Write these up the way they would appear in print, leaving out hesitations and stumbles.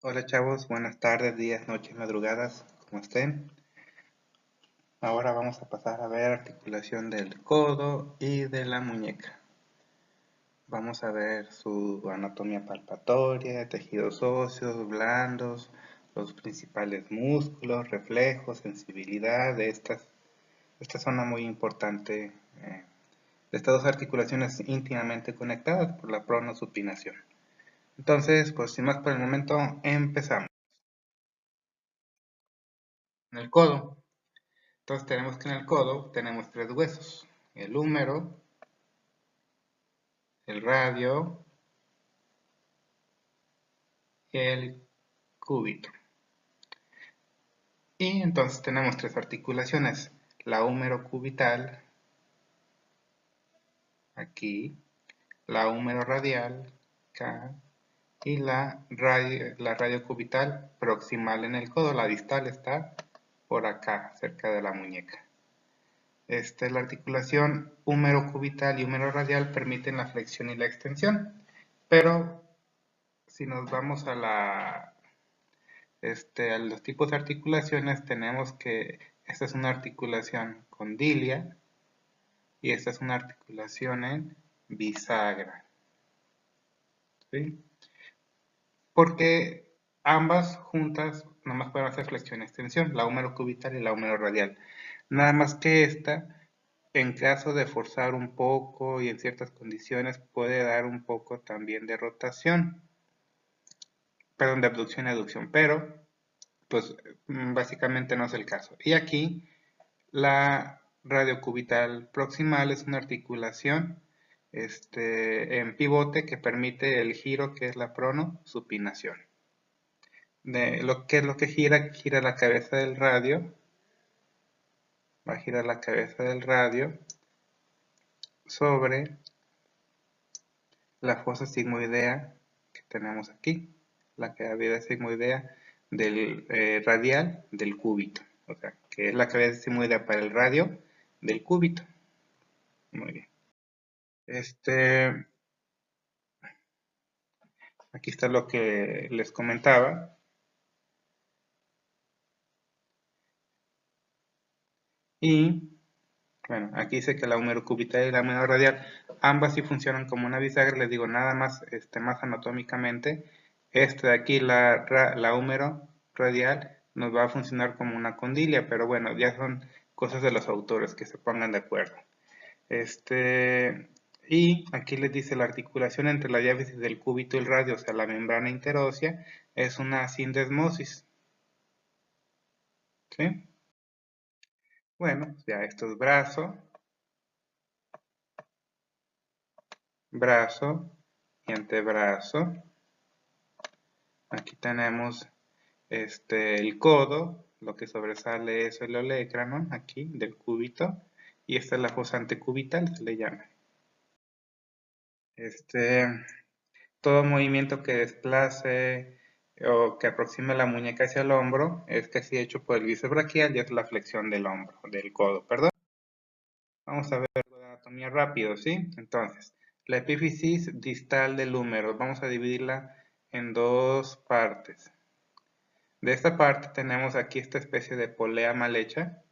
Hola chavos, buenas tardes, días, noches, madrugadas, como estén. Ahora vamos a pasar a ver articulación del codo y de la muñeca. Vamos a ver su anatomía palpatoria, tejidos óseos, blandos, los principales músculos, reflejos, sensibilidad de esta zona muy importante de estas dos articulaciones íntimamente conectadas por la pronosupinación. Entonces, pues sin más por el momento, empezamos. En el codo. Entonces tenemos que en el codo tenemos tres huesos, el húmero, el radio y el cúbito. Y entonces tenemos tres articulaciones, la húmero cubital, aquí, la húmero radial, acá, y la radio cubital proximal en el codo, la distal está por acá, cerca de la muñeca. La articulación húmero cubital y húmero radial permiten la flexión y la extensión, pero si nos vamos a los tipos de articulaciones, tenemos que esta es una articulación condilia y esta es una articulación en bisagra, ¿sí? Porque ambas juntas nomás pueden hacer flexión y extensión, la húmero cubital y la húmero radial. Nada más que esta, en caso de forzar un poco y en ciertas condiciones, puede dar un poco también de rotación, perdón, de abducción y aducción, pero pues básicamente no es el caso. Y aquí la radiocubital proximal es una articulación en pivote que permite el giro que es la pronosupinación. Lo que es lo que gira la cabeza del radio, va a girar la cabeza del radio sobre la fosa sigmoidea que tenemos aquí, la cavidad sigmoidea del radial del cúbito, o sea, que es la cavidad sigmoidea para el radio del cúbito. Muy bien. Aquí está lo que les comentaba. Y bueno, aquí dice que la húmero cubital y la húmero radial, ambas sí funcionan como una bisagra, les digo nada más, más anatómicamente. De aquí, la húmero radial, nos va a funcionar como una condilia, pero bueno, ya son cosas de los autores que se pongan de acuerdo. Y aquí les dice la articulación entre la diáfisis del cúbito y el radio, o sea, la membrana interósea, es una sindesmosis. ¿Sí? Bueno, ya esto es brazo y antebrazo. Aquí tenemos el codo, lo que sobresale es el olecrano, aquí, del cúbito, y esta es la fosa antecubital, se le llama. Todo movimiento que desplace o que aproxime la muñeca hacia el hombro es casi hecho por el bíceps braquial y es la flexión del hombro, del codo, perdón. Vamos a ver algo de anatomía rápido, ¿sí? Entonces, la epífisis distal del húmero, vamos a dividirla en dos partes. De esta parte tenemos aquí esta especie de polea mal hecha,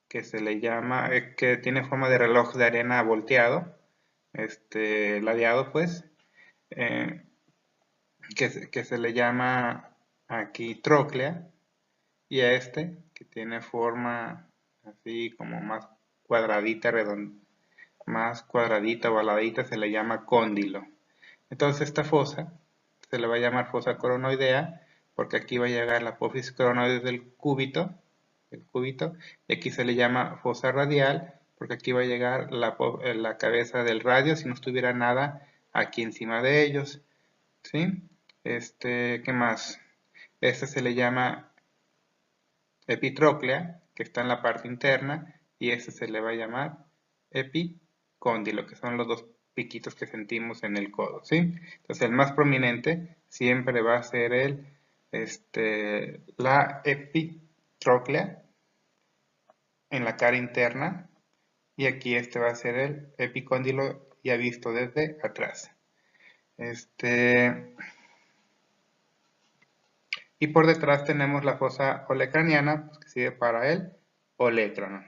que se le llama, que tiene forma de reloj de arena volteado, ladeado pues, eh, que se le llama aquí tróclea, y a que tiene forma así como más cuadradita, más cuadradita o aladita, se le llama cóndilo. Entonces esta fosa se le va a llamar fosa coronoidea porque aquí va a llegar la apófisis coronoide del cúbito, y aquí se le llama fosa radial porque aquí va a llegar la cabeza del radio si no estuviera nada aquí encima de ellos, ¿sí? ¿Qué más? Este se le llama epitróclea, que está en la parte interna, y este se le va a llamar epicóndilo, que son los dos piquitos que sentimos en el codo, ¿sí? Entonces el más prominente siempre va a ser la epitróclea en la cara interna, y aquí va a ser el epicóndilo ya visto desde atrás. Y por detrás tenemos la fosa olecraniana, pues, que sirve para el olecrano.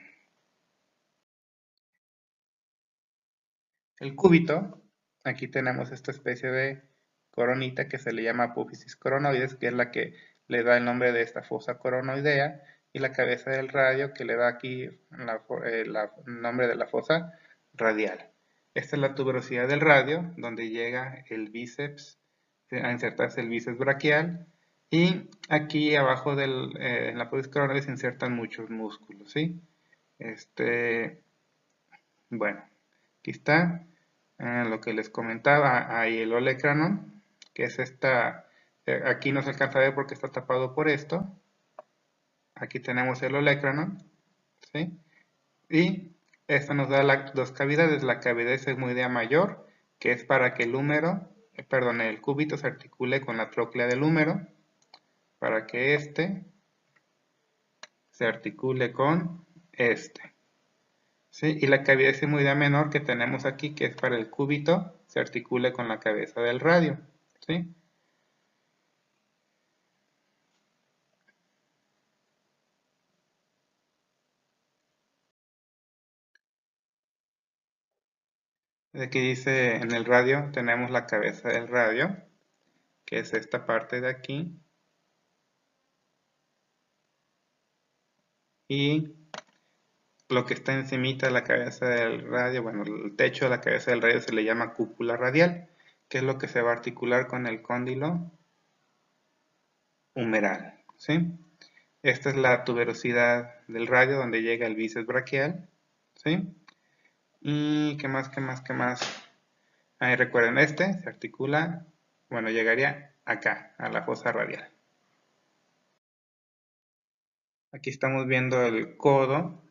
El cúbito, aquí tenemos esta especie de coronita que se le llama apófisis coronoides, que es la que le da el nombre de esta fosa coronoidea, y la cabeza del radio que le da aquí el nombre de la fosa radial. Esta es la tuberosidad del radio, donde llega el bíceps, a insertarse el bíceps braquial, y aquí abajo en la apófisis coronoides se insertan muchos músculos, ¿sí? Bueno, aquí está lo que les comentaba, hay el olecranon, que es esta, aquí no se alcanza a ver porque está tapado por esto, aquí tenemos el olecranon, ¿sí? Y esto nos da dos cavidades, la cavidad sigmoidea mayor, que es para que el cúbito se articule con la tróclea del húmero, para que este se articule con este. ¿Sí? Y la cavidad sigmoidea menor que tenemos aquí, que es para el cúbito, se articula con la cabeza del radio. ¿Sí? Aquí dice en el radio, tenemos la cabeza del radio, que es esta parte de aquí. Y lo que está encimita de la cabeza del radio, bueno, el techo de la cabeza del radio se le llama cúpula radial, que es lo que se va a articular con el cóndilo humeral. ¿Sí? Esta es la tuberosidad del radio donde llega el bíceps braquial. ¿Sí? Y qué más, qué más, qué más. Ahí recuerden, se articula, bueno, llegaría acá, a la fosa radial. Aquí estamos viendo el codo,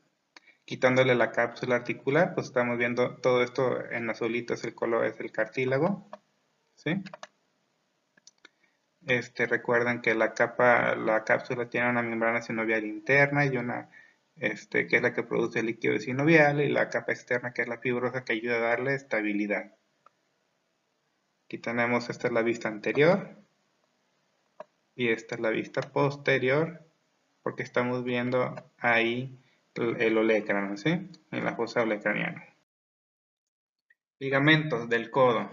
quitándole la cápsula articular, pues estamos viendo todo esto en azulito, es el color, es el cartílago, ¿sí? Recuerden que la cápsula tiene una membrana sinovial interna y una, que es la que produce el líquido sinovial, y la capa externa que es la fibrosa que ayuda a darle estabilidad. Aquí tenemos, esta es la vista anterior, y esta es la vista posterior, porque estamos viendo ahí el olecrano, ¿sí? En la fosa olecraniana. Ligamentos del codo.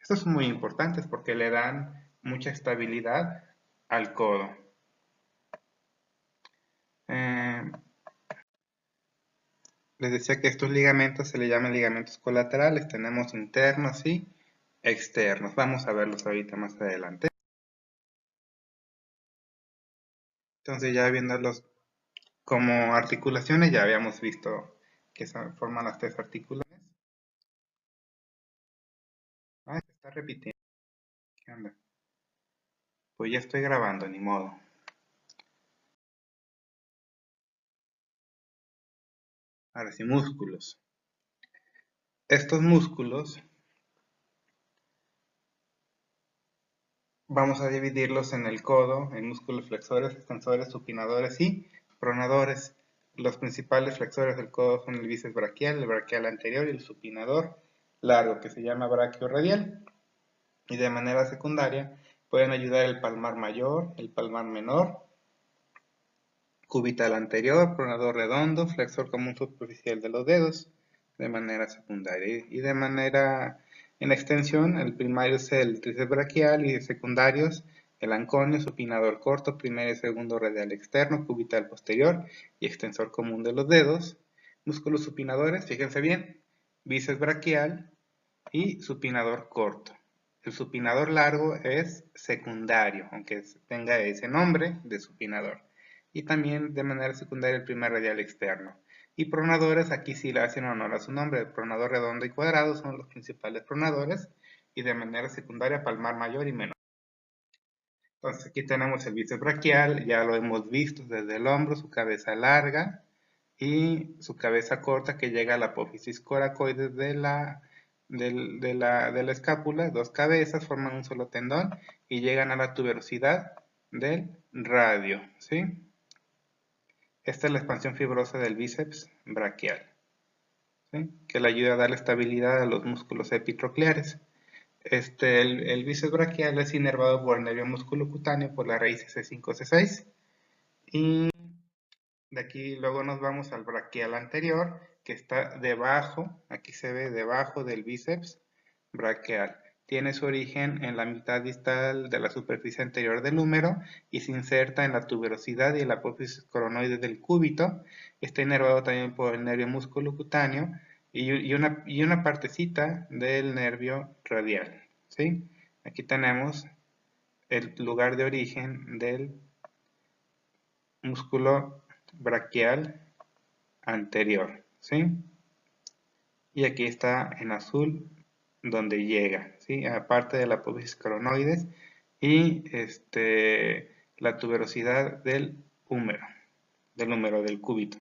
Estos son muy importantes porque le dan mucha estabilidad al codo. Les decía que estos ligamentos se le llaman ligamentos colaterales. Tenemos internos y externos. Vamos a verlos ahorita más adelante. Entonces, ya viéndolos como articulaciones, ya habíamos visto que forman las tres articulaciones. Ah, se está repitiendo. ¿Qué onda? Pues ya estoy grabando, ni modo. Ahora sí, músculos. Estos músculos vamos a dividirlos en el codo, en músculos flexores, extensores, supinadores y pronadores. Los principales flexores del codo son el bíceps braquial, el braquial anterior y el supinador largo, que se llama braquio radial. Y de manera secundaria pueden ayudar el palmar mayor, el palmar menor, cubital anterior, pronador redondo, flexor común superficial de los dedos, de manera secundaria. Y de manera en extensión, el primario es el tríceps braquial y secundarios el anconio, supinador corto, primer y segundo radial externo, cubital posterior y extensor común de los dedos. Músculos supinadores, fíjense bien, bíceps braquial y supinador corto. El supinador largo es secundario, aunque tenga ese nombre de supinador. Y también de manera secundaria el primer radial externo. Y pronadores, aquí sí le hacen honor a su nombre. El pronador redondo y cuadrado son los principales pronadores. Y de manera secundaria palmar mayor y menor. Entonces aquí tenemos el bíceps braquial, ya lo hemos visto desde el hombro, su cabeza larga y su cabeza corta que llega a la apófisis coracoides de la escápula. Dos cabezas forman un solo tendón y llegan a la tuberosidad del radio, ¿sí? Esta es la expansión fibrosa del bíceps braquial, ¿sí? Que le ayuda a darle estabilidad a los músculos epitrocleares. el bíceps braquial es inervado por el nervio musculocutáneo por la raíz C5, C6. Y de aquí luego nos vamos al braquial anterior, que está debajo, aquí se ve debajo del bíceps braquial. Tiene su origen en la mitad distal de la superficie anterior del húmero y se inserta en la tuberosidad y el apófisis coronoide del cúbito. Está inervado también por el nervio musculocutáneo y una partecita del nervio radial. ¿Sí? Aquí tenemos el lugar de origen del músculo braquial anterior, ¿sí? Y aquí está en azul donde llega, ¿sí? Aparte de la apófisis coronoides y la tuberosidad del húmero, del cúbito.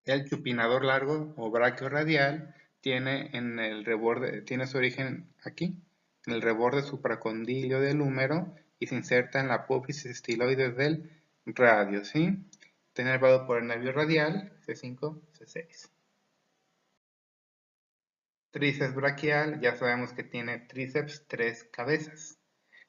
El chupinador largo o braquio radial tiene en el reborde, tiene su origen aquí, en el reborde supracondilio del húmero y se inserta en la apófisis estiloide del radio, ¿sí? Está inervado por el nervio radial, C5, C6. Tríceps braquial, ya sabemos que tiene tríceps tres cabezas.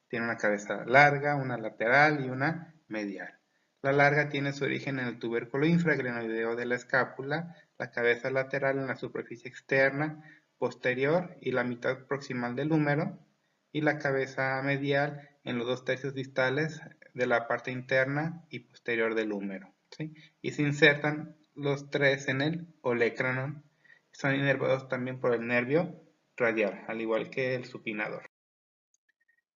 Tiene una cabeza larga, una lateral y una medial. La larga tiene su origen en el tubérculo infraglenoideo de la escápula, la cabeza lateral en la superficie externa, posterior y la mitad proximal del húmero, y la cabeza medial en los 2/3 distales de la parte interna y posterior del húmero, ¿sí? Y se insertan los tres en el olecranon. Son inervados también por el nervio radial, al igual que el supinador.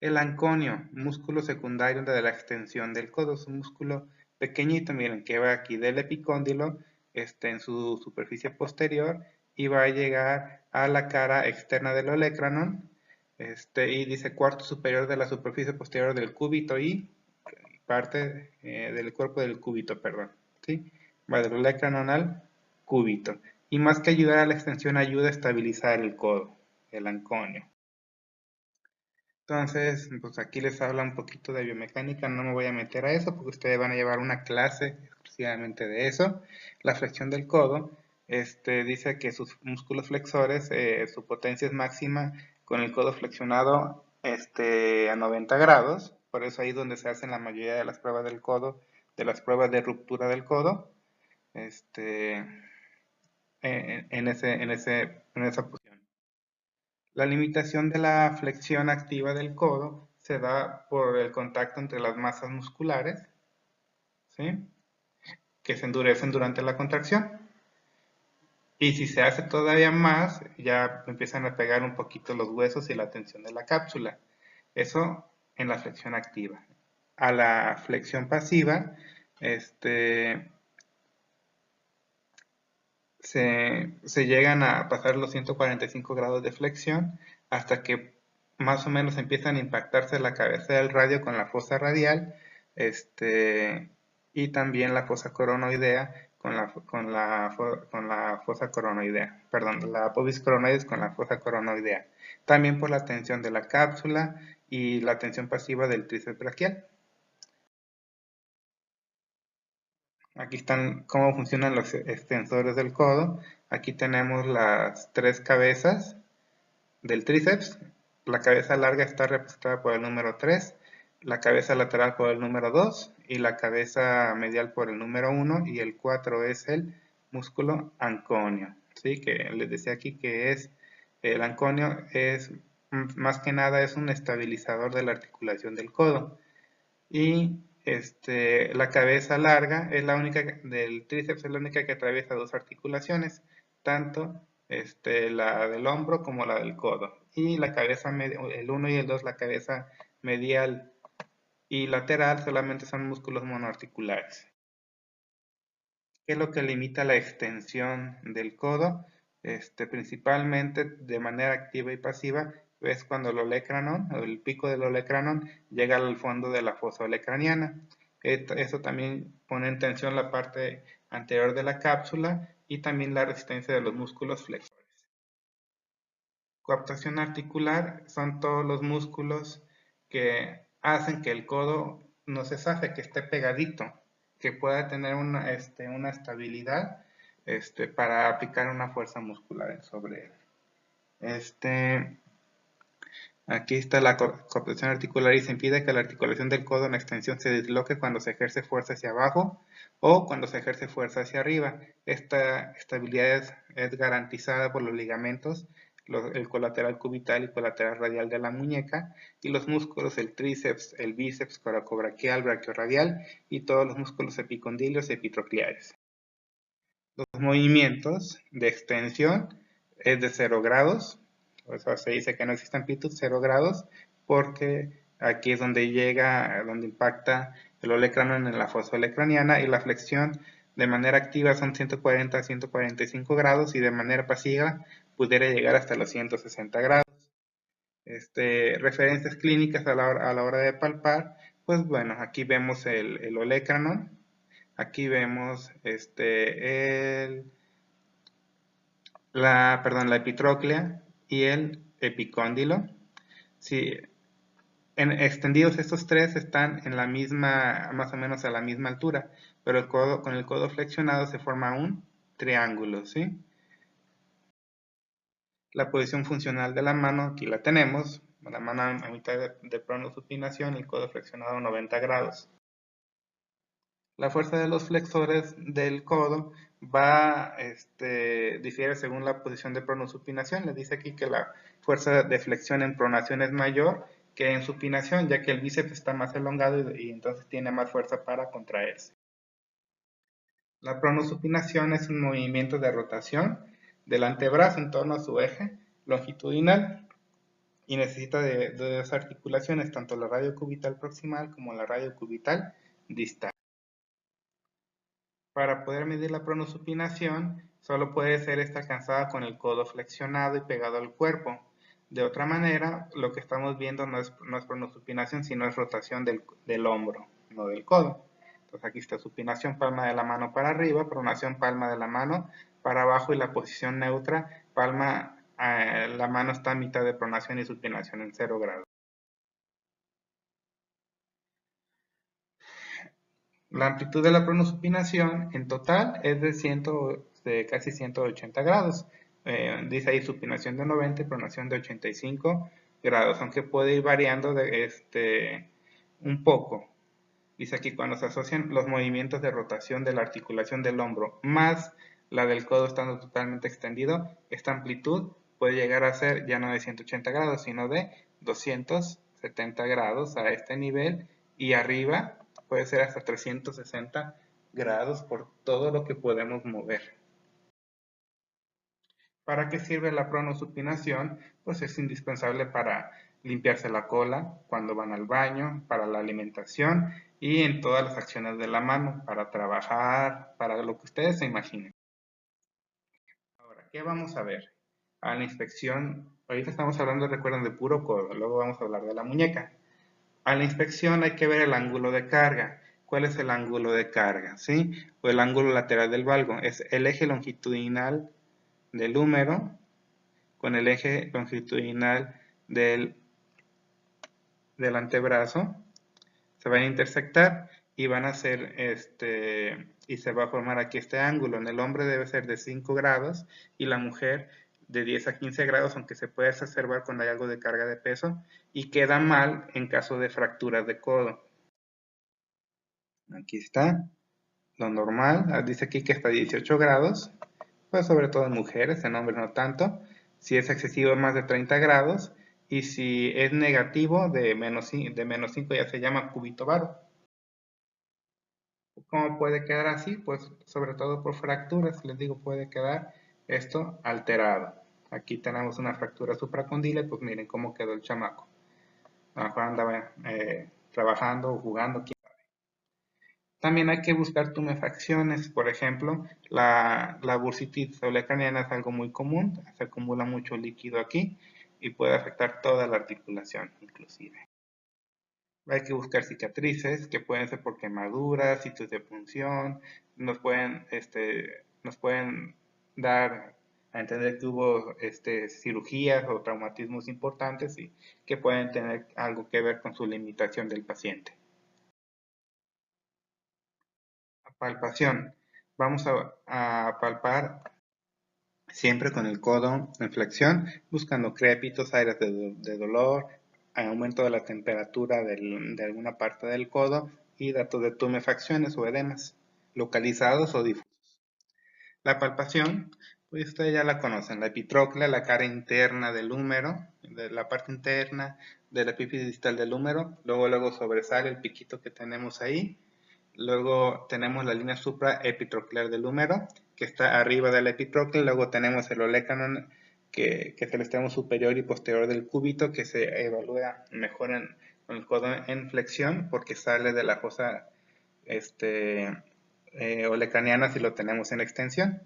El anconio, músculo secundario de la extensión del codo, es un músculo pequeñito, miren, que va aquí del epicóndilo, en su superficie posterior, y va a llegar a la cara externa del olecranon, y dice cuarto superior de la superficie posterior del cúbito y parte del cuerpo del cúbito, perdón, ¿sí? Va del olecranon al cúbito. Y más que ayudar a la extensión, ayuda a estabilizar el codo, el anconio. Entonces, pues aquí les habla un poquito de biomecánica, no me voy a meter a eso porque ustedes van a llevar una clase exclusivamente de eso. La flexión del codo, dice que sus músculos flexores, su potencia es máxima con el codo flexionado a 90 grados, por eso ahí es donde se hacen la mayoría de las pruebas del codo, de las pruebas de ruptura del codo, en esa posición. La limitación de la flexión activa del codo se da por el contacto entre las masas musculares, ¿sí? Que se endurecen durante la contracción. Y si se hace todavía más, ya empiezan a pegar un poquito los huesos y la tensión de la cápsula. Eso en la flexión activa. A la flexión pasiva, se llegan a pasar los 145 grados de flexión hasta que más o menos empiezan a impactarse la cabeza del radio con la fosa radial, y también la fosa coronoidea con la fosa coronoidea, perdón, la apófisis coronoides con la fosa coronoidea. También por la tensión de la cápsula y la tensión pasiva del tríceps braquial. Aquí están cómo funcionan los extensores del codo. Aquí tenemos las tres cabezas del tríceps. La cabeza larga está representada por el número 3, la cabeza lateral por el número 2 y la cabeza medial por el número 1, y el 4 es el músculo anconio. ¿Sí? Que les decía aquí que el anconio es más que nada es un estabilizador de la articulación del codo. Y la cabeza larga es la única del tríceps, es la única que atraviesa dos articulaciones, tanto la del hombro como la del codo. Y la cabeza, el 1 y el 2, la cabeza medial y lateral, solamente son músculos monoarticulares. ¿Qué es lo que limita la extensión del codo? Principalmente de manera activa y pasiva, es cuando el olecranon, o el pico del olecranon, llega al fondo de la fosa olecraniana. Eso también pone en tensión la parte anterior de la cápsula y también la resistencia de los músculos flexores. Coaptación articular son todos los músculos que hacen que el codo no se zafe, que esté pegadito, que pueda tener una estabilidad para aplicar una fuerza muscular sobre él. Aquí está la cooptación articular y se impide que la articulación del codo en extensión se disloque cuando se ejerce fuerza hacia abajo o cuando se ejerce fuerza hacia arriba. Esta estabilidad es garantizada por los ligamentos, el colateral cubital y colateral radial de la muñeca y los músculos, el tríceps, el bíceps, coracobraquial, brachiorradial y todos los músculos epicondilios y epitrocleares. Los movimientos de extensión es de 0 grados, o sea, se dice que no existe amplitud 0 grados, porque aquí es donde llega, donde impacta el olecranon en la fosa olecraniana, y la flexión de manera activa son 140 a 145 grados y de manera pasiva pudiera llegar hasta los 160 grados. Referencias clínicas a la hora de palpar, pues bueno, aquí vemos el olecranon, aquí vemos la epitróclea y el epicóndilo. Si extendidos estos tres están en la misma, más o menos a la misma altura, pero con el codo flexionado se forma un triángulo, ¿sí? La posición funcional de la mano, aquí la tenemos, la mano a mitad de pronosupinación y el codo flexionado a 90 grados. La fuerza de los flexores del codo difiere según la posición de pronosupinación. Les dice aquí que la fuerza de flexión en pronación es mayor que en supinación, ya que el bíceps está más elongado y entonces tiene más fuerza para contraerse. La pronosupinación es un movimiento de rotación del antebrazo en torno a su eje longitudinal y necesita de dos articulaciones, tanto la radiocubital proximal como la radiocubital distal. Para poder medir la pronosupinación, solo puede ser esta alcanzada con el codo flexionado y pegado al cuerpo. De otra manera, lo que estamos viendo no es pronosupinación, sino es rotación del hombro, no del codo. Entonces aquí está supinación, palma de la mano para arriba, pronación, palma de la mano para abajo y la posición neutra, la mano está a mitad de pronación y supinación en 0 grados. La amplitud de la pronosupinación en total es de casi 180 grados. Dice ahí supinación de 90 y pronación de 85 grados, aunque puede ir variando un poco. Dice aquí cuando se asocian los movimientos de rotación de la articulación del hombro más la del codo estando totalmente extendido, esta amplitud puede llegar a ser ya no de 180 grados, sino de 270 grados a este nivel y arriba puede ser hasta 360 grados por todo lo que podemos mover. ¿Para qué sirve la pronosupinación? Pues es indispensable para limpiarse la cola cuando van al baño, para la alimentación y en todas las acciones de la mano, para trabajar, para lo que ustedes se imaginen. Ahora, ¿qué vamos a ver? A la inspección, ahorita estamos hablando, recuerden, de puro codo, luego vamos a hablar de la muñeca. A la inspección hay que ver el ángulo de carga. ¿Cuál es el ángulo de carga? ¿Sí? O el ángulo lateral del valgo. Es el eje longitudinal del húmero con el eje longitudinal del antebrazo. Se van a intersectar y van a hacer y se va a formar aquí este ángulo. En el hombre debe ser de 5 grados y la mujer de 10 a 15 grados, aunque se puede exacerbar cuando hay algo de carga de peso, y queda mal en caso de fracturas de codo. Aquí está, lo normal, dice aquí que hasta 18 grados, pues sobre todo en mujeres, en hombres no tanto. Si es excesivo más de 30 grados y si es negativo de menos 5 ya se llama cúbito varo. ¿Cómo puede quedar así? Pues sobre todo por fracturas, les digo, puede quedar esto alterado. Aquí tenemos una fractura supracondyle, pues miren cómo quedó el chamaco. A lo mejor andaba trabajando o jugando. También hay que buscar tumefacciones, por ejemplo, la bursitis olecraniana es algo muy común, se acumula mucho líquido aquí y puede afectar toda la articulación inclusive. Hay que buscar cicatrices que pueden ser por quemaduras, sitios de punción, nos pueden dar a entender que hubo cirugías o traumatismos importantes y que pueden tener algo que ver con su limitación del paciente. Palpación. Vamos a palpar siempre con el codo en flexión, buscando crépitos, áreas de dolor, aumento de la temperatura de alguna parte del codo y datos de tumefacciones o edemas, localizados o difusos. La palpación, pues ustedes ya la conocen, la epitróclea, la cara interna del húmero, de la parte interna de la epífisis distal del húmero, luego sobresale el piquito que tenemos ahí, luego tenemos la línea supraepitroclear del húmero, que está arriba de la epitróclea, luego tenemos el olecranon, que es el extremo superior y posterior del cúbito, que se evalúa mejor con el codo en flexión, porque sale de la fosa olecraniana si lo tenemos en extensión.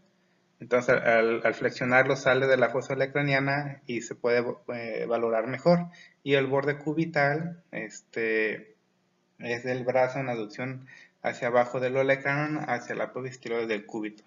Entonces al flexionarlo sale de la fosa olecraniana y se puede valorar mejor. Y el borde cubital es del brazo en aducción hacia abajo del olecranon hacia la apófisis tiroides del cúbito.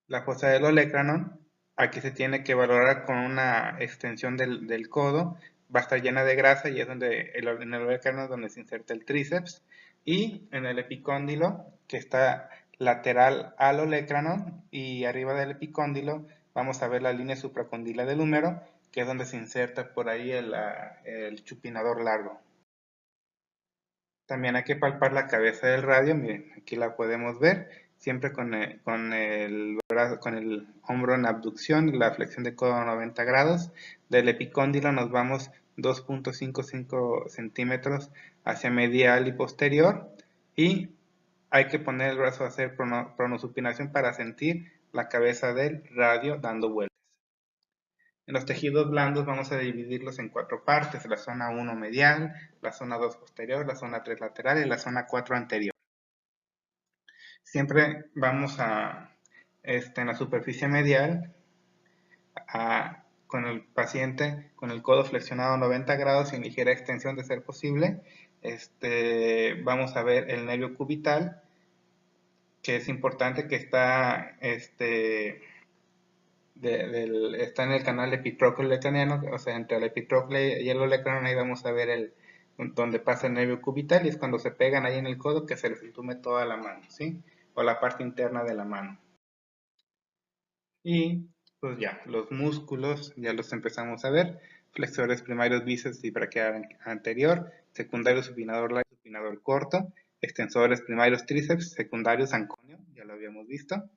La fosa del olecranon aquí se tiene que valorar con una extensión del codo, va a estar llena de grasa y es donde en el olecranon donde se inserta el tríceps, y en el epicóndilo que está lateral al olecranon y arriba del epicóndilo vamos a ver la línea supracondila del húmero, que es donde se inserta por ahí el chupinador largo. También hay que palpar la cabeza del radio, miren, aquí la podemos ver, siempre con el hombro en abducción y la flexión de codo a 90 grados. Del epicóndilo nos vamos 2.55 centímetros hacia medial y posterior, y hay que poner el brazo a hacer pronosupinación para sentir la cabeza del radio dando vueltas. En los tejidos blandos vamos a dividirlos en 4 partes: la zona 1 medial, la zona 2 posterior, la zona 3 lateral y la zona 4 anterior. Siempre vamos en la superficie medial con el paciente con el codo flexionado a 90 grados y en ligera extensión de ser posible. Vamos a ver el nervio cubital, que es importante, que está está en el canal epitrócleo-olecraniano, o sea, entre el epitrócleo y el olecranon. Ahí vamos a ver donde pasa el nervio cubital, y es cuando se pegan ahí en el codo que se les entume toda la mano, ¿sí? O la parte interna de la mano. Y pues ya, los músculos ya los empezamos a ver: flexores primarios bíceps y braquial anterior, secundario supinador largo y supinador corto, extensores primarios tríceps, secundarios anconio, ya lo habíamos visto,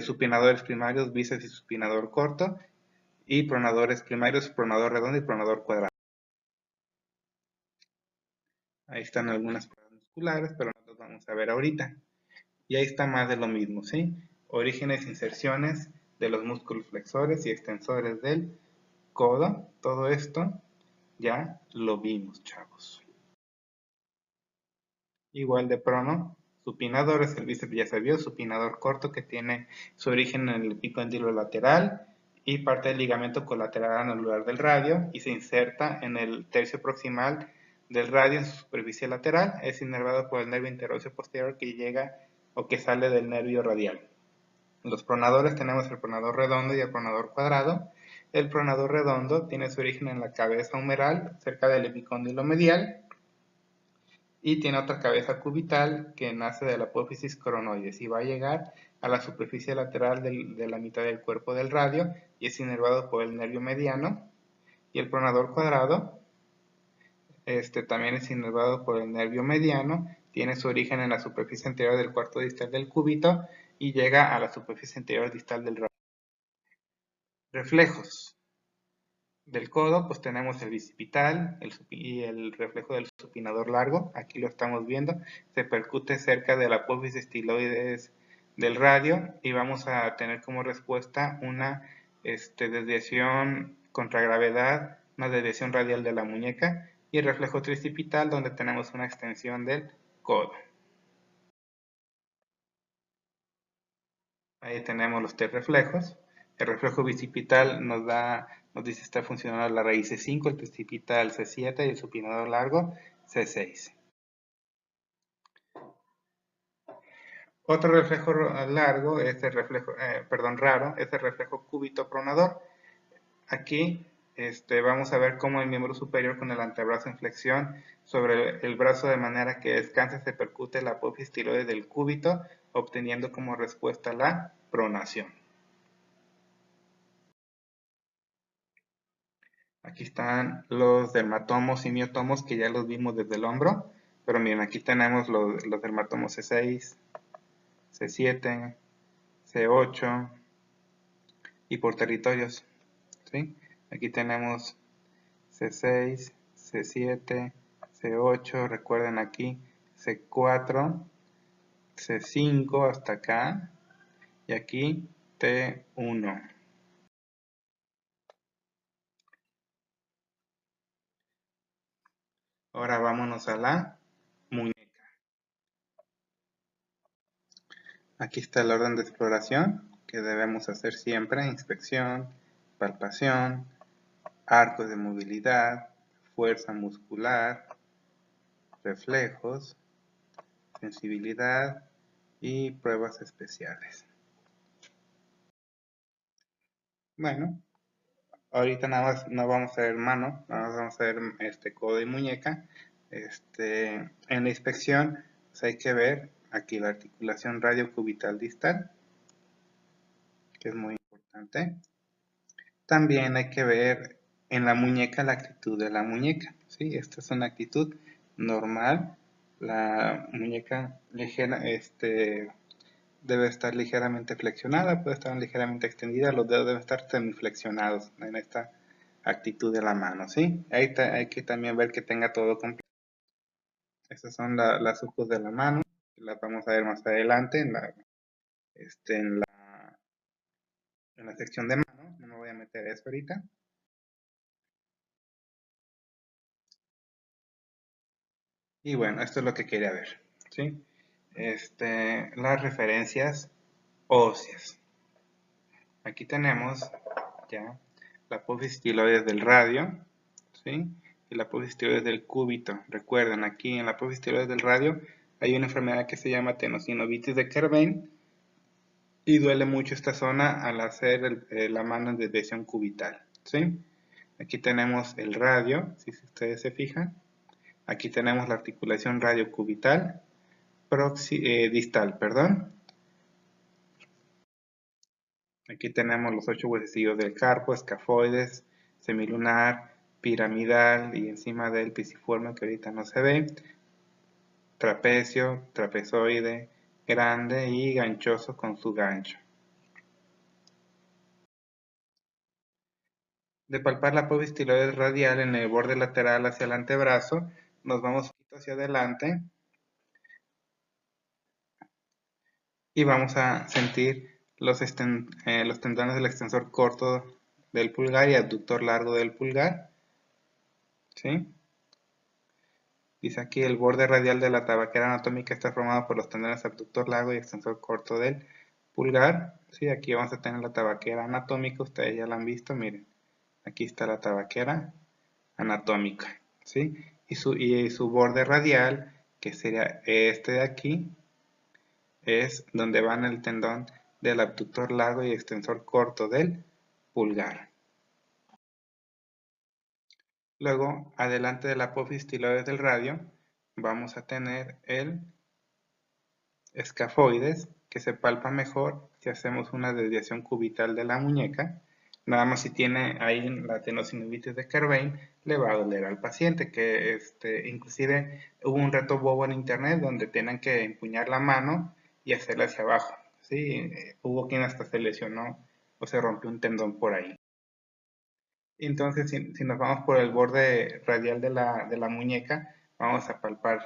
supinadores primarios bíceps y supinador corto, y pronadores primarios, pronador redondo y pronador cuadrado. Ahí están algunas pruebas musculares, pero no las vamos a ver ahorita. Y ahí está más de lo mismo, ¿sí? Orígenes e inserciones de los músculos flexores y extensores del codo. Todo esto ya lo vimos, chavos. Igual de prono, supinadores, el bíceps ya se vio, supinador corto que tiene su origen en el epicóndilo lateral y parte del ligamento colateral anular del radio, y se inserta en el tercio proximal del radio en su superficie lateral. Es inervado por el nervio interóseo posterior que llega o que sale del nervio radial. Los pronadores tenemos el pronador redondo y el pronador cuadrado. El pronador redondo tiene su origen en la cabeza humeral, cerca del epicóndilo medial, y tiene otra cabeza cubital que nace de la apófisis coronoides y va a llegar a la superficie lateral de la mitad del cuerpo del radio, y es inervado por el nervio mediano. Y el pronador cuadrado también es inervado por el nervio mediano, tiene su origen en la superficie anterior del cuarto distal del cúbito y llega a la superficie anterior distal del radio. Reflejos del codo, pues tenemos el bicipital y el reflejo del supinador largo. Aquí lo estamos viendo, se percute cerca de la apófisis tiloides del radio y vamos a tener como respuesta una desviación contra gravedad, una desviación radial de la muñeca, y el reflejo tricipital, donde tenemos una extensión del codo. Ahí tenemos los 3 reflejos. El reflejo bicipital nos dice está funcionando la raíz C5, el tricipital C7 y el supinador largo C6. Otro reflejo largo es el reflejo, raro, es el reflejo cúbito-pronador. Aquí vamos a ver cómo el miembro superior con el antebrazo en flexión sobre el brazo de manera que descanse se percute la apófisis tiroides del cúbito, obteniendo como respuesta la pronación. Aquí están los dermatomos y miotomos que ya los vimos desde el hombro. Pero miren, aquí tenemos los dermatomos C6, C7, C8 y por territorios. ¿Sí? Aquí tenemos C6, C7, C8, recuerden aquí C4, C5 hasta acá y aquí T1. Ahora vámonos a la muñeca. Aquí está el orden de exploración que debemos hacer siempre: inspección, palpación, arcos de movilidad, fuerza muscular, reflejos, sensibilidad y pruebas especiales. Bueno, ahorita nada más no vamos a ver mano, nada más vamos a ver codo y muñeca. En la inspección pues hay que ver aquí la articulación radiocubital distal, que es muy importante. También hay que ver en la muñeca la actitud de la muñeca, ¿sí? Esta es una actitud normal. La muñeca ligera, debe estar ligeramente flexionada, puede estar ligeramente extendida, los dedos deben estar semiflexionados en esta actitud de la mano, ¿sí? Hay que también ver que tenga todo completo. Estas son las ojos de la mano, las vamos a ver más adelante en la sección de mano, no me voy a meter a eso ahorita. Y bueno, esto es lo que quería ver, ¿sí? Las referencias óseas. Aquí tenemos ya la apófisis estiloides del radio, ¿sí? Y la apófisis estiloides del cúbito. Recuerden, aquí en la apófisis estiloides del radio hay una enfermedad que se llama tenosinovitis de Kerbein y duele mucho esta zona al hacer la mano de desviación cubital, ¿sí? Aquí tenemos el radio, si ustedes se fijan. Aquí tenemos la articulación radiocubital distal, perdón. Aquí tenemos los 8 huesecillos del carpo, escafoides, semilunar, piramidal y encima del pisiforme que ahorita no se ve, trapecio, trapezoide, grande y ganchoso con su gancho. De palpar la apófisis estiloides radial en el borde lateral hacia el antebrazo, nos vamos un poquito hacia adelante y vamos a sentir los tendones del extensor corto del pulgar y abductor largo del pulgar, ¿sí? Dice aquí: el borde radial de la tabaquera anatómica está formado por los tendones abductor largo y extensor corto del pulgar. ¿Sí? Aquí vamos a tener la tabaquera anatómica, ustedes ya la han visto, miren. Aquí está la tabaquera anatómica, ¿sí? Y su borde radial, que sería este de aquí, es donde van el tendón del abductor largo y extensor corto del pulgar. Luego, adelante de la apófisis estiloides del radio, vamos a tener el escafoides, que se palpa mejor si hacemos una desviación cubital de la muñeca. Nada más si tiene ahí la tenosinovitis de Kerbein, le va a doler al paciente, que inclusive hubo un reto bobo en internet donde tienen que empuñar la mano y hacerla hacia abajo, ¿sí? Hubo quien hasta se lesionó o se rompió un tendón por ahí. Entonces, si nos vamos por el borde radial de la muñeca, vamos a palpar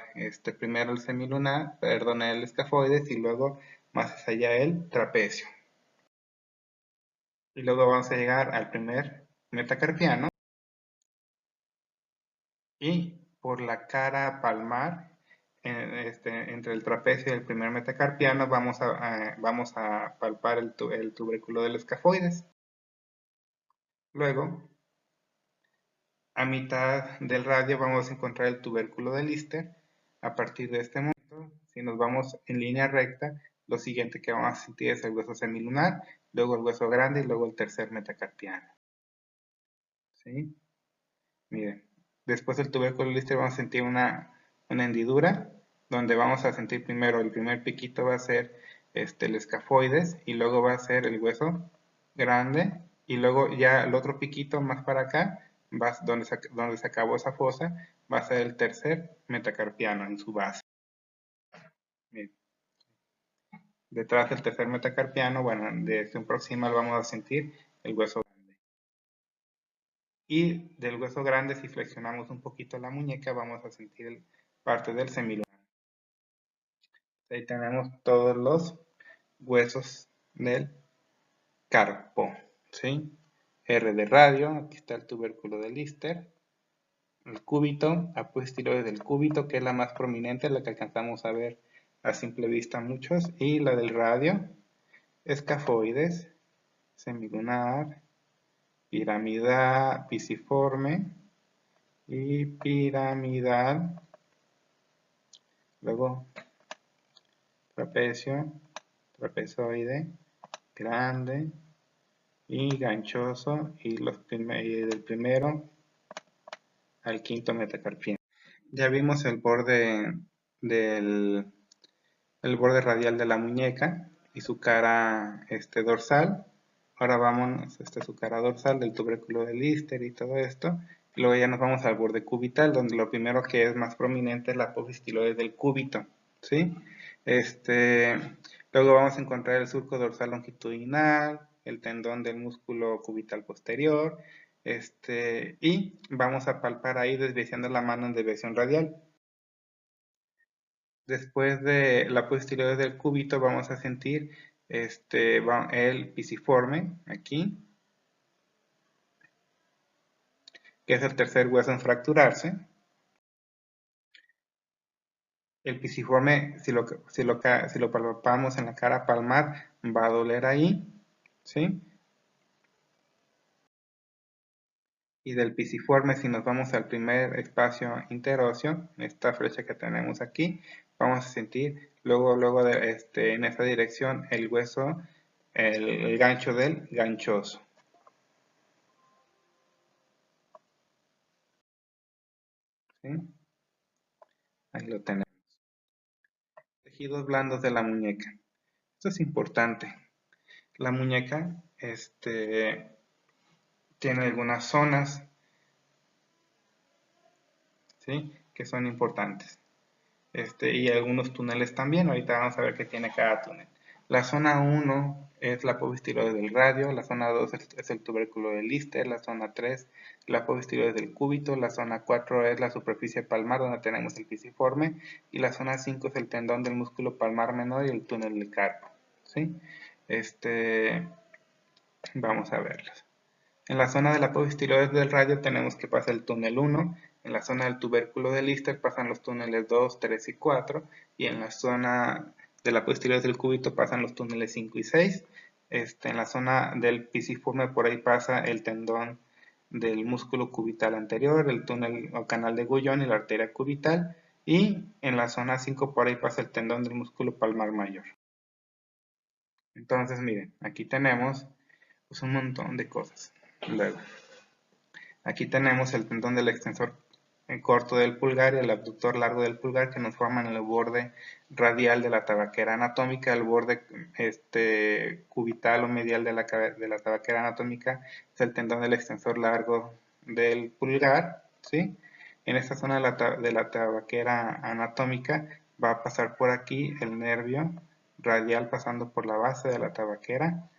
primero el semilunar, perdón, el escafoides y luego más hacia allá el trapecio. Y luego vamos a llegar al primer metacarpiano y por la cara palmar, entre el trapecio y el primer metacarpiano, vamos a palpar el tubérculo del escafoides. Luego, a mitad del radio vamos a encontrar el tubérculo de Lister. A partir de este momento, si nos vamos en línea recta, lo siguiente que vamos a sentir es el hueso semilunar, luego el hueso grande y luego el tercer metacarpiano. ¿Sí? Miren, después del tubérculo de Lister vamos a sentir una hendidura, donde vamos a sentir primero, el primer piquito va a ser el escafoides y luego va a ser el hueso grande y luego ya el otro piquito más para acá donde se acabó esa fosa, va a ser el tercer metacarpiano en su base. Bien. Detrás del tercer metacarpiano, bueno, de acción proximal vamos a sentir el hueso grande. Y del hueso grande, si flexionamos un poquito la muñeca, vamos a sentir parte del semilunar. Ahí tenemos todos los huesos del carpo, ¿sí? R de radio, aquí está el tubérculo de Lister, el cúbito, apostiloide del cúbito, que es la más prominente, la que alcanzamos a ver a simple vista muchos, y la del radio, escafoides, semilunar, piramidal, pisiforme y piramidal, luego trapecio, trapezoide, grande y ganchoso, y del primero al quinto metacarpiano. Ya vimos el borde el borde radial de la muñeca y su cara dorsal. Ahora vamos a su cara dorsal del tubérculo de Lister y todo esto. Y luego ya nos vamos al borde cubital, donde lo primero que es más prominente es la apofistiloide del cúbito, ¿sí? Luego vamos a encontrar el surco dorsal longitudinal, el tendón del músculo cubital posterior, y vamos a palpar ahí desviando la mano en desviación radial. Después de la apostiloide del cúbito vamos a sentir el pisiforme aquí, que es el tercer hueso en fracturarse. El pisiforme, si lo palpamos en la cara palmar, va a doler ahí, ¿sí? Y del pisiforme, si nos vamos al primer espacio interóseo, esta flecha que tenemos aquí, vamos a sentir luego en esta dirección el hueso, el gancho del ganchoso. ¿Sí? Ahí lo tenemos. Tejidos blandos de la muñeca. Esto es importante. La muñeca tiene algunas zonas, ¿sí?, que son importantes. Y algunos túneles también. Ahorita vamos a ver qué tiene cada túnel. La zona 1 es la apofistiloide del radio, la zona 2 es el tubérculo de Lister, la zona 3 la apofistiloide del cúbito, la zona 4 es la superficie palmar donde tenemos el pisiforme, y la zona 5 es el tendón del músculo palmar menor y el túnel del carpo, ¿sí? Vamos a verlos. En la zona de la apofistiloide del radio tenemos que pasa el túnel 1, en la zona del tubérculo de Lister pasan los túneles 2, 3 y 4, y en la zona de la apofistiloide del cúbito pasan los túneles 5 y 6. En la zona del pisiforme por ahí pasa el tendón del músculo cubital anterior, el túnel o canal de Guyon y la arteria cubital, y en la zona 5 por ahí pasa el tendón del músculo palmar mayor. Entonces miren, aquí tenemos pues, un montón de cosas. Luego, aquí tenemos el tendón del extensor corto del pulgar y el abductor largo del pulgar, que nos forman el borde radial de la tabaquera anatómica. El borde cubital o medial de la tabaquera anatómica es el tendón del extensor largo del pulgar, ¿sí? En esta zona de la tabaquera anatómica va a pasar por aquí el nervio radial pasando por la base de la tabaquera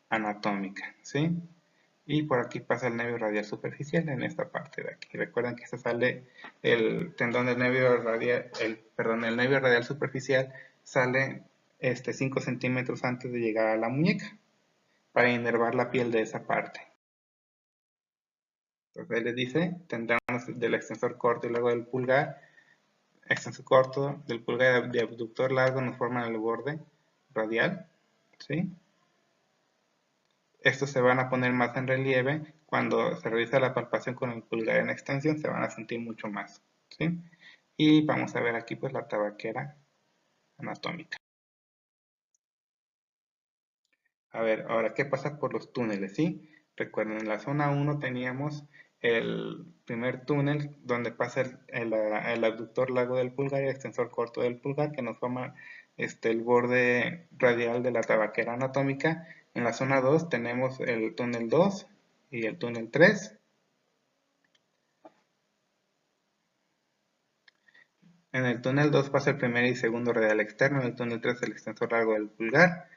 anatómica, ¿sí? Y por aquí pasa el nervio radial superficial en esta parte de aquí. Recuerden que se sale el tendón del nervio radial, el nervio radial superficial sale 5 centímetros antes de llegar a la muñeca para inervar la piel de esa parte. Entonces ahí les dice, tendrán del extensor corto y luego del pulgar, extensor corto del pulgar de abductor largo nos forman el borde radial, ¿sí? Estos se van a poner más en relieve cuando se realiza la palpación con el pulgar en extensión, se van a sentir mucho más, ¿sí? Y vamos a ver aquí pues la tabaquera anatómica. A ver, ahora, ¿qué pasa por los túneles, sí? Recuerden, en la zona 1 teníamos el primer túnel donde pasa el abductor largo del pulgar y el extensor corto del pulgar, que nos forma el borde radial de la tabaquera anatómica. En la zona 2 tenemos el túnel 2 y el túnel 3. En el túnel 2 pasa el primer y segundo radial externo, en el túnel 3 el extensor largo del pulgar,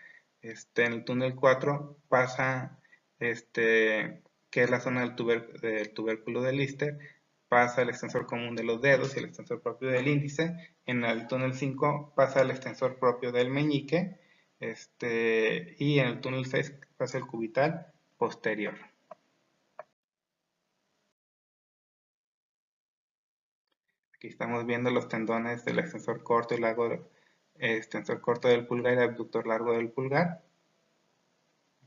en el túnel 4 pasa, que es la zona del tubérculo del Lister, pasa el extensor común de los dedos y el extensor propio del índice. En el túnel 5 pasa el extensor propio del meñique, y en el túnel 6 pasa el cubital posterior. Aquí estamos viendo los tendones del extensor corto y largo, extensor corto del pulgar y abductor largo del pulgar.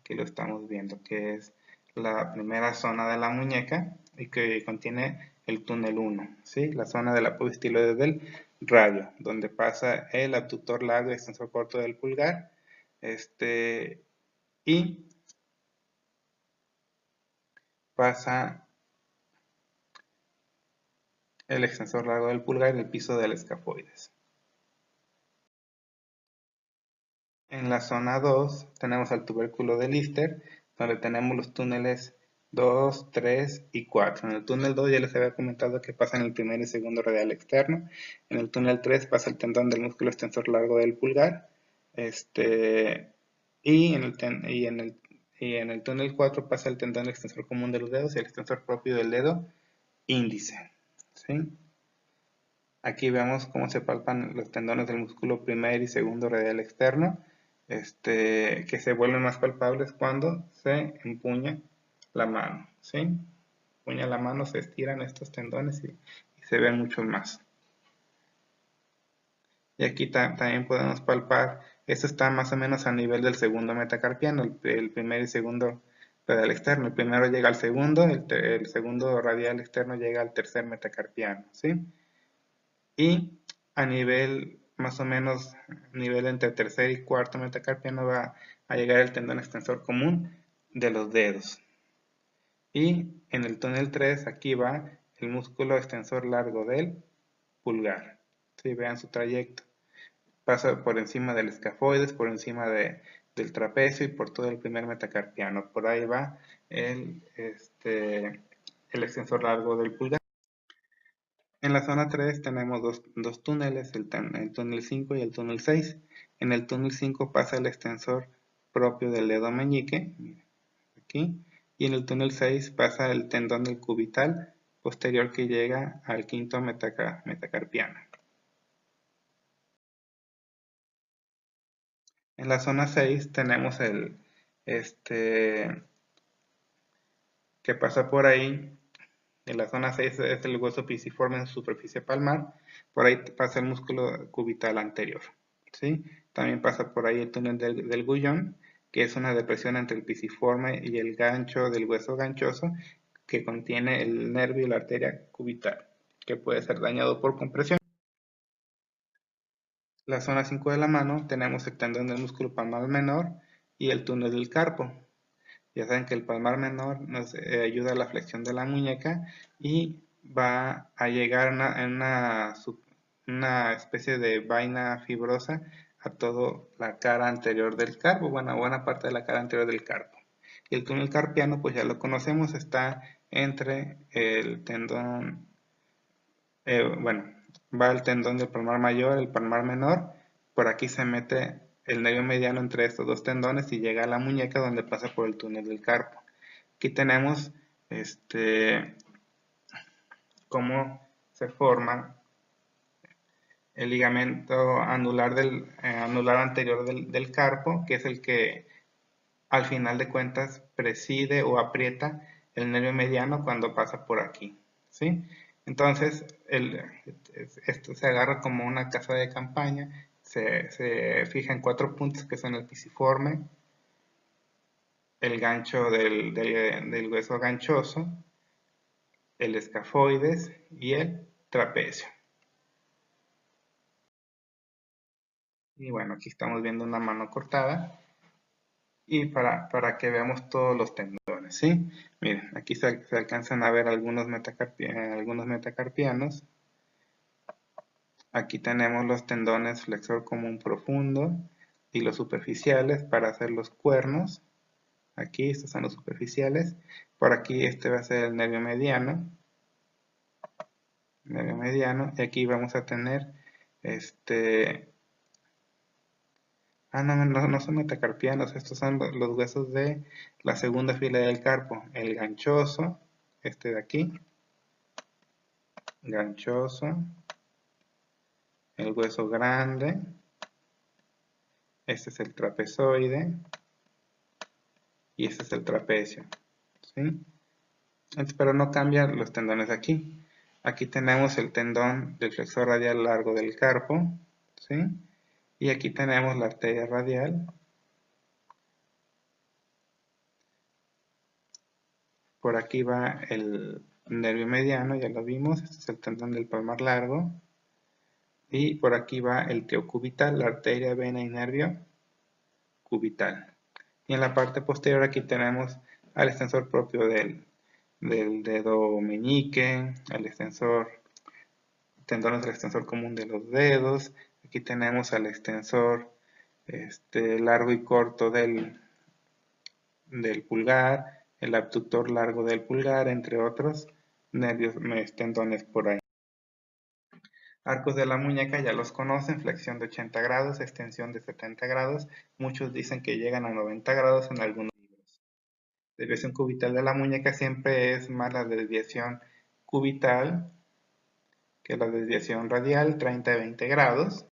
Aquí lo estamos viendo, que es la primera zona de la muñeca y que contiene el túnel 1, ¿sí? La zona del apoyo estiloide del radio, donde pasa el abductor largo y extensor corto del pulgar, y pasa el extensor largo del pulgar y el piso del escafoides. En la zona 2 tenemos el tubérculo de Lister, donde tenemos los túneles 2, 3 y 4. En el túnel 2 ya les había comentado que pasa en el primer y segundo radial externo. En el túnel 3 pasa el tendón del músculo extensor largo del pulgar. Y en el túnel 4 pasa el tendón extensor común de los dedos y el extensor propio del dedo índice. ¿Sí? Aquí vemos cómo se palpan los tendones del músculo primer y segundo radial externo, que se vuelven más palpables cuando se empuña la mano, ¿sí? Empuña la mano, se estiran estos tendones y se ven mucho más. Y aquí también podemos palpar, esto está más o menos a nivel del segundo metacarpiano, el primer y segundo radial externo. El primero llega al segundo, el segundo radial externo llega al tercer metacarpiano, ¿sí? Y a nivel, más o menos, nivel entre tercer y cuarto metacarpiano va a llegar el tendón extensor común de los dedos. Y en el túnel 3 aquí va el músculo extensor largo del pulgar. ¿Sí? Vean su trayecto. Pasa por encima del escafoides, por encima del trapecio y por todo el primer metacarpiano. Por ahí va el extensor largo del pulgar. En la zona 3 tenemos dos túneles, el túnel 5 y el túnel 6. En el túnel 5 pasa el extensor propio del dedo meñique, aquí, y en el túnel 6 pasa el tendón del cubital posterior que llega al quinto metacarpiano. En la zona 6 tenemos que pasa por ahí. En la zona 6 es el hueso pisiforme en su superficie palmar, por ahí pasa el músculo cubital anterior, ¿sí? También pasa por ahí el túnel del gullón, que es una depresión entre el pisiforme y el gancho del hueso ganchoso, que contiene el nervio y la arteria cubital, que puede ser dañado por compresión. La zona 5 de la mano tenemos el tendón del músculo palmar menor y el túnel del carpo. Ya saben que el palmar menor nos ayuda a la flexión de la muñeca y va a llegar una especie de vaina fibrosa a toda la cara anterior del carpo, bueno, buena parte de la cara anterior del carpo. Y el túnel carpiano, pues ya lo conocemos, está entre el tendón, bueno, va el tendón del palmar mayor, el palmar menor, por aquí se mete el nervio mediano entre estos dos tendones y llega a la muñeca donde pasa por el túnel del carpo. Aquí tenemos cómo se forma el ligamento anular, anular anterior del carpo, que es el que al final de cuentas preside o aprieta el nervio mediano cuando pasa por aquí, ¿sí? Entonces, esto se agarra como una casa de campaña, se fija en 4 puntos que son el pisiforme, el gancho del hueso ganchoso, el escafoides y el trapecio. Y bueno, aquí estamos viendo una mano cortada y para que veamos todos los tendones, ¿sí? Miren, aquí se alcanzan a ver algunos metacarpianos. Aquí tenemos los tendones flexor común profundo y los superficiales para hacer los cuernos. Aquí estos son los superficiales. Por aquí este va a ser el nervio mediano. nervio mediano, y aquí vamos a tener no son metacarpianos, estos son los huesos de la segunda fila del carpo, el ganchoso, este de aquí, ganchoso, el hueso grande, este es el trapezoide, y este es el trapecio, ¿sí? Pero no cambian los tendones de aquí. Aquí tenemos el tendón del flexor radial largo del carpo, ¿sí? Y aquí tenemos la arteria radial. Por aquí va el nervio mediano, ya lo vimos, este es el tendón del palmar largo. Y por aquí va el teocubital, la arteria, vena y nervio cubital. Y en la parte posterior aquí tenemos al extensor propio del dedo meñique, el extensor, tendones del extensor común de los dedos. Aquí tenemos al extensor largo y corto del pulgar, el abductor largo del pulgar, entre otros nervios, tendones por ahí. Arcos de la muñeca ya los conocen, flexión de 80 grados, extensión de 70 grados, muchos dicen que llegan a 90 grados en algunos libros. Desviación cubital de la muñeca siempre es más la desviación cubital que la desviación radial, 30 a 20 grados.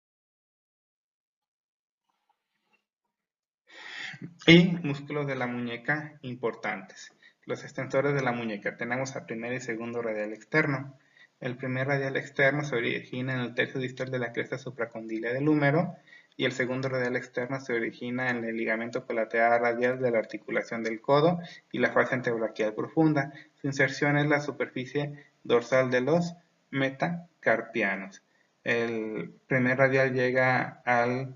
Y músculos de la muñeca importantes. Los extensores de la muñeca. Tenemos al primer y segundo radial externo. El primer radial externo se origina en el tercio distal de la cresta supracondilia del húmero y el segundo radial externo se origina en el ligamento colateral radial de la articulación del codo y la fascia antebraquial profunda. Su inserción es la superficie dorsal de los metacarpianos. El primer radial llega al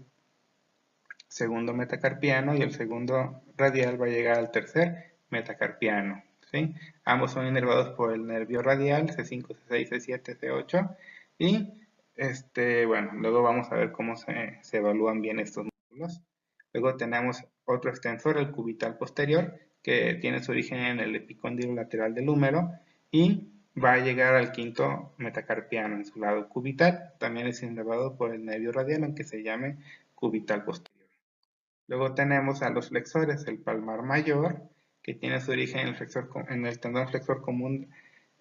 segundo metacarpiano y el segundo radial va a llegar al tercer metacarpiano, ¿sí? Ambos son inervados por el nervio radial C5, C6, C7, C8 y bueno, luego vamos a ver cómo se evalúan bien estos músculos. Luego tenemos otro extensor, el cubital posterior, que tiene su origen en el epicóndilo lateral del húmero y va a llegar al quinto metacarpiano en su lado cubital. También es inervado por el nervio radial, aunque se llame cubital posterior. Luego tenemos a los flexores, el palmar mayor, que tiene su origen en el tendón flexor común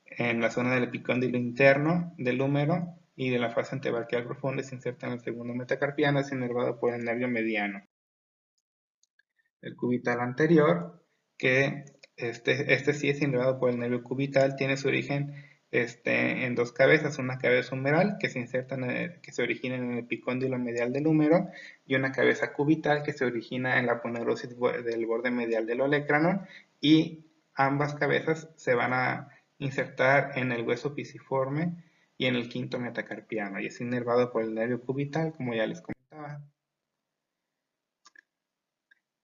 en la zona del epicóndilo interno del húmero y de la fascia antebraquial profunda, se inserta en el segundo metacarpiano, es inervado por el nervio mediano. El cubital anterior, que este sí es inervado por el nervio cubital, tiene su origen en dos cabezas, una cabeza humeral que se inserta que se origina en el epicóndilo medial del húmero y una cabeza cubital que se origina en la ponerosis del borde medial del olecranon, y ambas cabezas se van a insertar en el hueso pisiforme y en el quinto metacarpiano y es inervado por el nervio cubital, como ya les comentaba.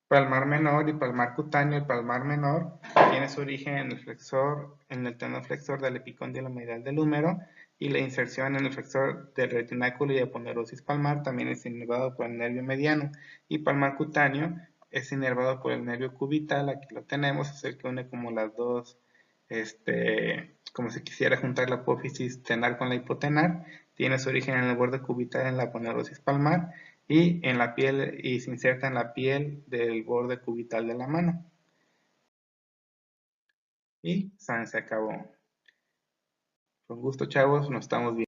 Palmar menor y palmar cutáneo. El palmar menor tiene su origen en el tendón flexor del epicóndilo medial del húmero y la inserción en el flexor del retináculo y aponerosis palmar también es inervado por el nervio mediano. Y palmar cutáneo es inervado por el nervio cubital, aquí lo tenemos, es el que une como las dos, como si quisiera juntar la apófisis tenar con la hipotenar. Tiene su origen en el borde cubital en la aponerosis palmar y en la piel, y se inserta en la piel del borde cubital de la mano. Y se acabó. Con gusto, chavos, nos estamos viendo.